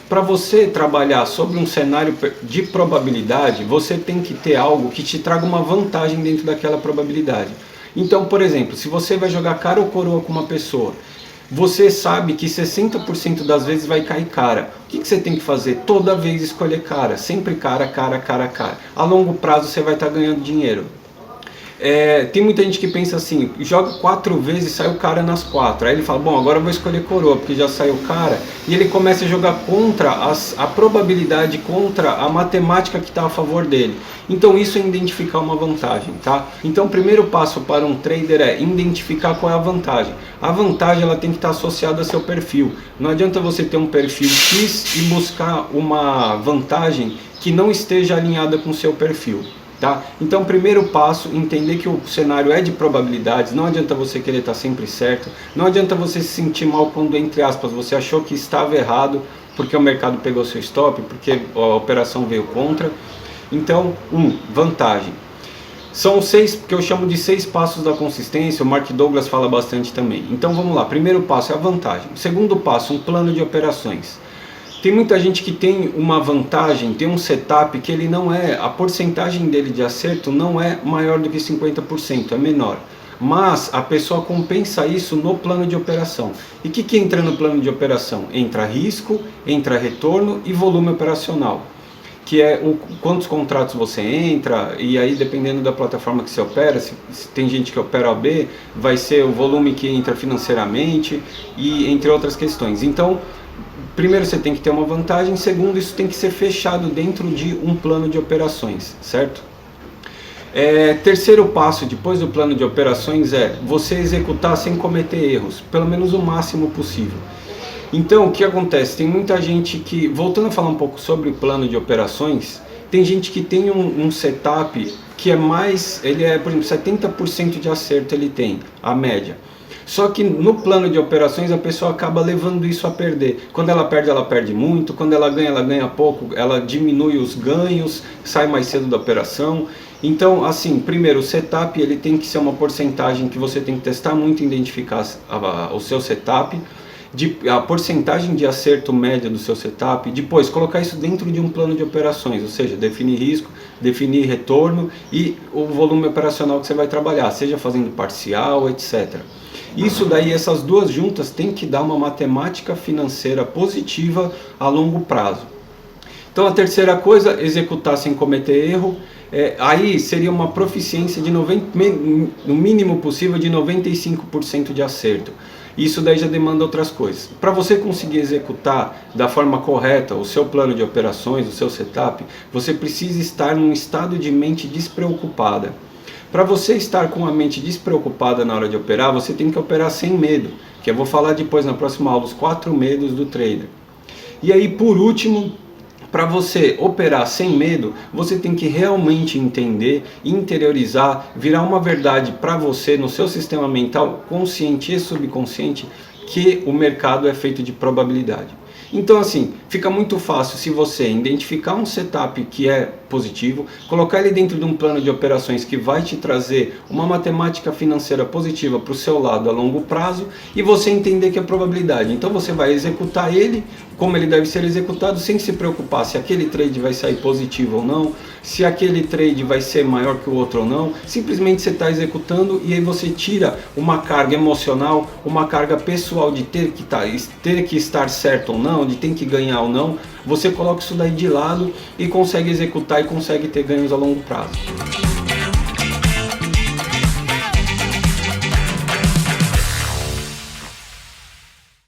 para você trabalhar sobre um cenário de probabilidade, você tem que ter algo que te traga uma vantagem dentro daquela probabilidade. Então, por exemplo, se você vai jogar cara ou coroa com uma pessoa, você sabe que 60% das vezes vai cair cara. O que você tem que fazer? Toda vez escolher cara. Sempre cara, cara, cara, cara. A longo prazo você vai estar ganhando dinheiro. Tem muita gente que pensa assim, joga 4 vezes e sai o cara nas 4. Aí ele fala, bom, agora eu vou escolher coroa, porque já saiu cara. E ele começa a jogar contra a probabilidade, contra a matemática que está a favor dele. Então isso é identificar uma vantagem, tá? Então o primeiro passo para um trader é identificar qual é a vantagem. A vantagem ela tem que estar associada ao seu perfil. Não adianta você ter um perfil X e buscar uma vantagem que não esteja alinhada com o seu perfil. Tá? Então, primeiro passo, entender que o cenário é de probabilidades. Não adianta você querer estar sempre certo, não adianta você se sentir mal quando, entre aspas, você achou que estava errado porque o mercado pegou seu stop, porque a operação veio contra. Então, vantagem. São 6, que eu chamo de 6 passos da consistência, o Mark Douglas fala bastante também. Então vamos lá, primeiro passo é a vantagem. Segundo passo, um plano de operações. Tem muita gente que tem uma vantagem, tem um setup que ele não é, a porcentagem dele de acerto não é maior do que 50%, é menor. Mas a pessoa compensa isso no plano de operação. E o que entra no plano de operação? Entra risco, entra retorno e volume operacional. Que é quantos contratos você entra, e aí dependendo da plataforma que você opera, se tem gente que opera AB, vai ser o volume que entra financeiramente, e entre outras questões. Então, primeiro você tem que ter uma vantagem, segundo isso tem que ser fechado dentro de um plano de operações, certo? Terceiro passo depois do plano de operações é você executar sem cometer erros, pelo menos o máximo possível. Então o que acontece? Tem muita gente que, voltando a falar um pouco sobre o plano de operações, tem gente que tem um setup que é mais, ele é, por exemplo, 70% de acerto ele tem, a média. Só que no plano de operações a pessoa acaba levando isso a perder. Quando ela perde muito. Quando ela ganha pouco, ela diminui os ganhos, sai mais cedo da operação. Então, assim, primeiro, o setup ele tem que ser uma porcentagem que você tem que testar muito e identificar o seu setup. A porcentagem de acerto média do seu setup, depois colocar isso dentro de um plano de operações, ou seja, definir risco, definir retorno e o volume operacional que você vai trabalhar, seja fazendo parcial, etc. Isso daí, essas duas juntas tem que dar uma matemática financeira positiva a longo prazo. Então a terceira coisa, executar sem cometer erro. Aí seria uma proficiência de no mínimo possível de 95% de acerto. Isso daí já demanda outras coisas. Para você conseguir executar da forma correta o seu plano de operações, o seu setup, você precisa estar num estado de mente despreocupada. Para você estar com a mente despreocupada na hora de operar, você tem que operar sem medo, que eu vou falar depois na próxima aula, os 4 medos do trader. E aí, por último, para você operar sem medo, você tem que realmente entender, interiorizar, virar uma verdade para você no seu sistema mental, consciente e subconsciente, que o mercado é feito de probabilidade. Então assim, fica muito fácil se você identificar um setup que é positivo, colocar ele dentro de um plano de operações que vai te trazer uma matemática financeira positiva para o seu lado a longo prazo e você entender que é probabilidade. Então você vai executar ele como ele deve ser executado sem se preocupar se aquele trade vai sair positivo ou não, se aquele trade vai ser maior que o outro ou não. Simplesmente você está executando e aí você tira uma carga emocional, uma carga pessoal de ter que estar certo ou não, de ter que ganhar ou não. Você coloca isso daí de lado e consegue executar e consegue ter ganhos a longo prazo.